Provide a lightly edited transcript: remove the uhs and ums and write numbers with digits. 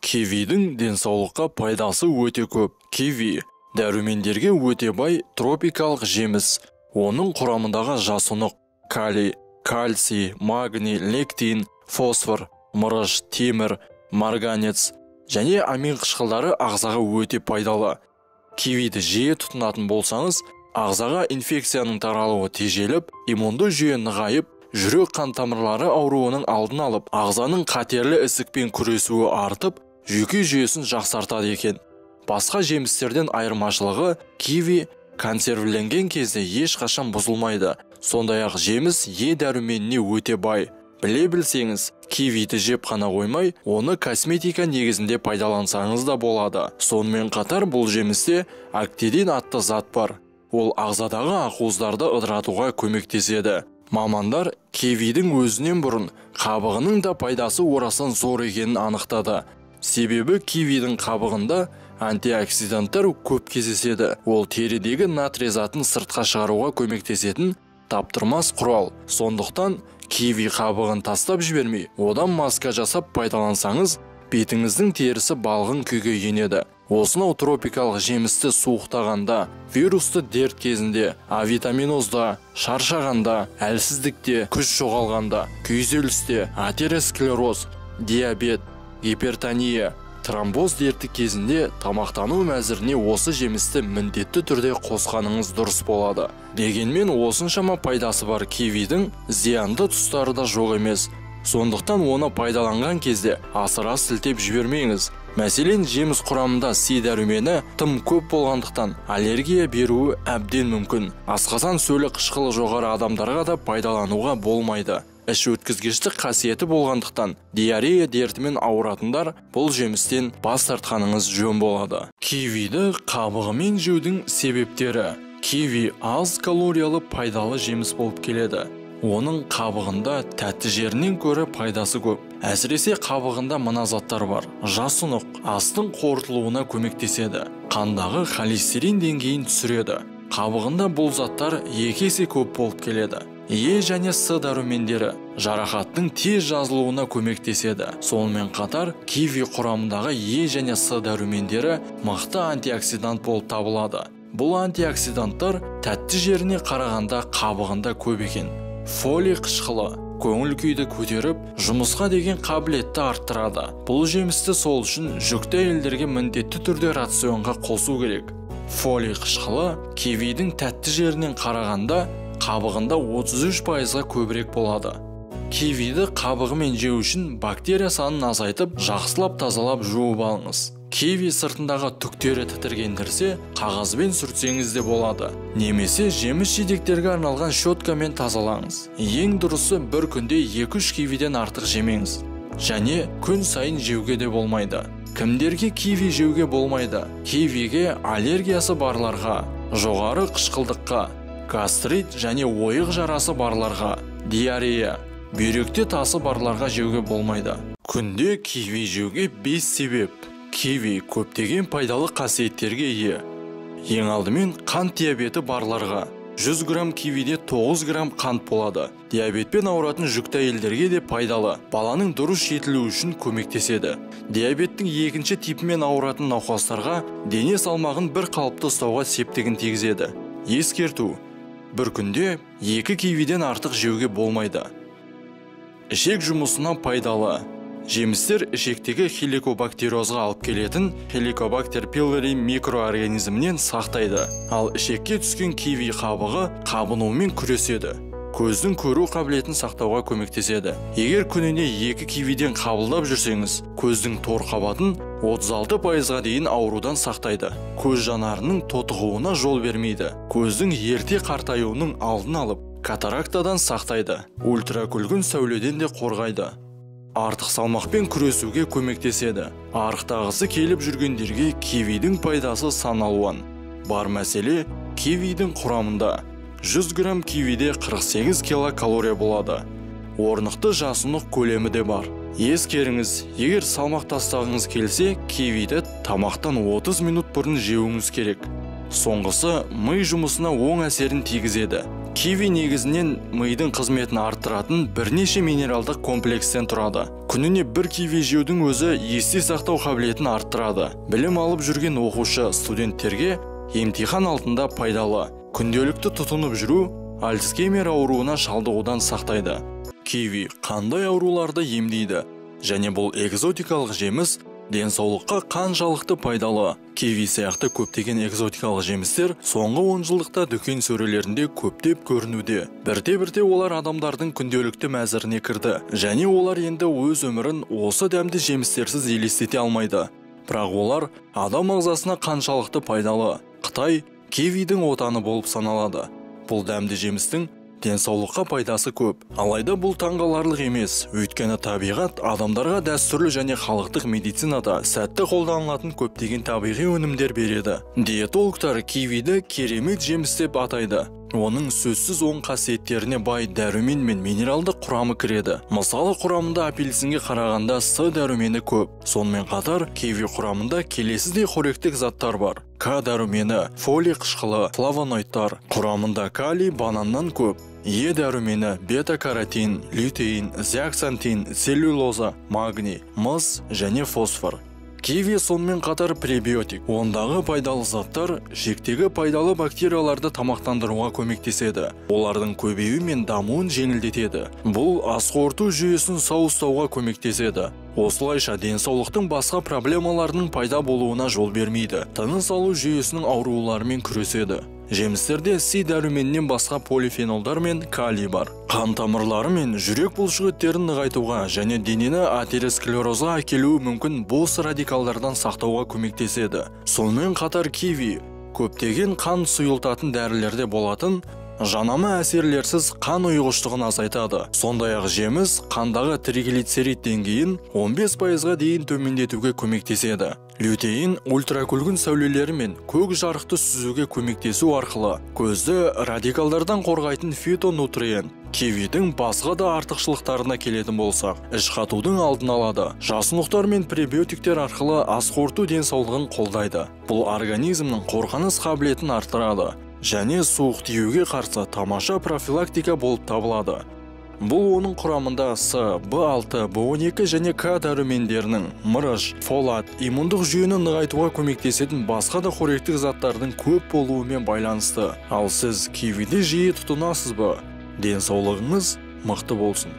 Кивидің денсаулыққа пайдасы өте көп. Киви дәрумендерге өте бай тропикалық жеміс. Оның құрамындағы жасұнық, калий, кальций, магний, лектин, фосфор, мырыш, темір, марганец және амин қышқылдары ағзаға өте пайдалы. Кивиді жиі тұтынатын болсаңыз, ағзаға инфекцияның таралуы тежеліп, иммунды жүйе нығайып, жүрек қан тамырлары ауруының алдын алып, ағзаның қатерлі ісікпен күресуі артып, жүйке жүйесін жақсартады екен. Басқа жемістерден айырмашылығы, киви консервіленген кезде ешқашан бұзылмайды. Сондай-ақ жеміс Е дәруменіне өте бай. Біле білсеңіз, кивиді жеп қана қоймай, оны косметика негізінде пайдалансаңыз да болады. Сонымен қатар бұл жемісте актидин атты зат бар. Ол ағзадағы ақуыздарды ыдыратуға көмектеседі. Мамандар кивидің өзінен бұрын қабығының да пайдасы орасан зор екенін анықтады. Себебі кивидің қабығында антиоксиданттар көп кездеседі. Ол терідегі натрий затын сыртқа шығаруға көмектесетін таптырмас құрал. Сондықтан киви қабығын тастап жібермей, одан маска жасап пайдалансаңыз, бетіңіздің терісі балғын күйге енеді. Осынау тропикалық жемісті суықтағанда, вирусты дерт кезінде, авитаминозда, шаршағанда, әлсіздікте, күш жоғалғанда, күйзелісте, атеросклероз, диабет, гипертония, тромбоз дерті кезінде тамақтану мәзіріне осы жемісті міндетті түрде қосқаныңыз дұрыс болады. Дегенмен осыншама пайдасы бар кивидің зиянды тұстары да жоқ емес. Сондықтан оны пайдаланған кезде асыра сілтеп жібермеңіз. Мәселен, жеміс құрамында С дәрумені тым көп болғандықтан аллергия беруі әбден мүмкін. Асқазан сөлі қышқылы жоғары адамдарға да пайдалануға болмайды. Іш өткізгіштік қасиеті болғандықтан диарея дертімен ауыратындар бұл жемістен бас тартқаныңыз жөн болады. Кивиді қабығымен жеудің себептері. Киви аз калориялы пайдалы жеміс болып келеді. Оның қабығында тәтті жерінен көрі пайдасы көп. Әсіресе қабығында мына заттар бар. Жасұнық астың қорытылуына көмектеседі. Қандағы холестерин деңгейін түсіреді. Қабығында бұл заттар 2 есе көп болып келеді. Е және С дәрумендері жарақаттың тез жазылуына көмектеседі. Сонымен қатар, киви құрамындағы Е және С дәрумендері мықты антиоксидант болып табылады. Бұл антиоксиданттар тәтті жеріне қарағанда қабығында көп екен. Фолий қышқылы көңіл күйді көтеріп, жұмысқа деген қабілетті арттырады. Бұл жемісті сол үшін жүкті әйелдерге міндетті түрде рационға қосу керек. Фолий қышқылы кивидің тәтті жерінен қарағанда қабығында 33%-ға көбірек болады. Кивиді қабығымен жеу үшін бактерия санын азайтып, жақсылап тазалап жуып алыңыз. Киви сыртындағы түктері тітіргендірсе, қағазбен сүртсеңіз де болады. Немесе жеміс жидектерге арналған щеткамен тазалаңыз. Ең дұрысы бір күнде 2-3 кивиден артық жемеңіз. Және күн сайын жеуге де болмайды. Кімдерге киви жеуге болмайды? Кивиге аллергиясы барларға, жоғары қышқылдыққа, гастрит және ойық жарасы барларға, диарея, бүйректе тасы барларға жеуге болмайды. Күнде киви жеуге 5 себеп. Киви көптеген пайдалы қасиеттерге ие. Ең алдымен қант диабеті барларға. 100 грамм кивиде 9 грамм қант болады. Диабетпен ауыратын жүкті әйелдерге де пайдалы. Баланың дұрыс жетілуі үшін көмектеседі. Диабеттің 2-ші типімен ауыратын науқастарға дене салмағын бір қалыпты ұстауға септігін тигізеді. Ескерту: бір күнде 2 кивиден артық жеуге болмайды. Ішек жұмысына пайдалы. Жемістер ішектегі хеликобактериозға алып келетін Helicobacter pylori микроорганизмінен сақтайды. Ал ішекке түскен киви қабығы қабынумен күреседі. Көздің көру қабілетін сақтауға көмектеседі. Егер күніне 2 кивиден қабылдап жүрсеңіз, көздің тор қабатын 36%-ға дейін аурудан сақтайды. Көз жанарының тотығуына жол бермейді. Көздің ерте қартаюының алдын алып, катарактадан сақтайды. Ультракүлгін сәуледен де қорғайды. Артық салмақпен күресуге көмектеседі. Арықтағысы келіп жүргендерге кивидің пайдасы сан алуан. Бар мәселе, кивидің құрамында 100 грамм кивиде 48 килокалория болады. Орнықты жасұнық көлемі де бар. Ескеріңіз, егер салмақ тастағыңыз келсе, кивиді тамақтан 30 минут бұрын жеуіңіз керек. Соңғысы ми жұмысына оң әсерін тигізеді. Киви негізінен мидың қызметін арттыратын бірнеше минералдық комплекстен тұрады. Күніне бір киви жеудің өзі есте сақтау қабілетін арттырады. Білім алып жүрген оқушы студенттерге емтихан алдында пайдалы. Күнделікті тұтынып жүру Альцгеймер ауруына шалдығудан сақтайды. Киви қандай ауруларды емдейді? Және бұл экзотикалық жеміс денсаулыққа қаншалықты пайдалы? Киви сияқты көптеген экзотикалық жемістер соңғы 10 жылдықта дүкен сөрелерінде көптеп көрінуде. Бірте-бірте олар адамдардың күнделікті мәзіріне кірді, және олар енді өз өмірін осы дәмді жемістерсіз елестете алмайды. Бірақ олар адам ағзасына қаншалықты пайдалы? Қытай кивидің отаны болып саналады. Бұл дәмді жемістің денсаулыққа пайдасы көп. Алайда бұл таңғаларлық емес, өйткені табиғат адамдарға дәстүрлі және халықтық медицинада сәтті қолданылатын көптеген табиғи өнімдер береді. Диетологтар кивиді керемет жеміс деп атайды. Оның сөзсіз оң қасиеттеріне бай дәрумен мен минералдық құрамы кіреді. Мысалы, құрамында апельсинге қарағанда С дәрумені көп. Сонымен қатар, киви құрамында келесідей қоректік заттар бар. К дәрумені, фолий қышқылы, флавоноидтар. Құрамында калий бананнан көп. Е дәрумені, бета-каротин, лютеин, зеаксантин, целлюлоза, магний, мыс және фосфор. Киви сонымен қатар пребиотик. Ондағы пайдалы заттар шектегі пайдалы бактерияларды тамақтандыруға көмектеседі. Олардың көбеюі мен дамуын жеңілдетеді. Бұл ас қорыту жүйесін сау ұстауға көмектеседі. Осылайша денсаулықтың басқа проблемаларының пайда болуына жол бермейді. Тыныс алу жүйесінің ауруларымен күреседі. Жемістерде С дәруменінен басқа полифенолдар мен калий бар. Қан тамырлары мен жүрек бұлшықеттерін нығайтуға және денені атеросклерозға әкелуі мүмкін бос радикалдардан сақтауға көмектеседі. Сонымен қатар киви көптеген қан сұйылтатын дәрілерде болатын жанама әсерлерсіз қан ұйғыштығын азайтады. Сондай-ақ жеміс қандағы триглицерид деңгейін 15%-ға дейін төмендетуге көмектеседі. Лютеин ультракүлгін сәулелері мен көк жарықты сүзуге көмектесу арқылы көзді радикалдардан қорғайтын фитонутриент. Кивидің басқа да артықшылықтарына келетін болсақ, іш қатудың алдын алады. Жасынуықтар мен пребиотиктер арқылы ас қорыту денсаулығын қолдайды. Бұл организмнің қорғаныс қабілетін арттырады және суық тиюге қарсы тамаша профилактика болып табылады. Бұл оның құрамында С, В6, В12 және К дәрумендерінің мырыш, фолат, иммундық жүйені нығайтуға көмектесетін басқа да қоректік заттардың көп болуымен байланысты. Ал сіз кивиді жиі тұтынасыз ба? Денсаулығыңыз мықты болсын.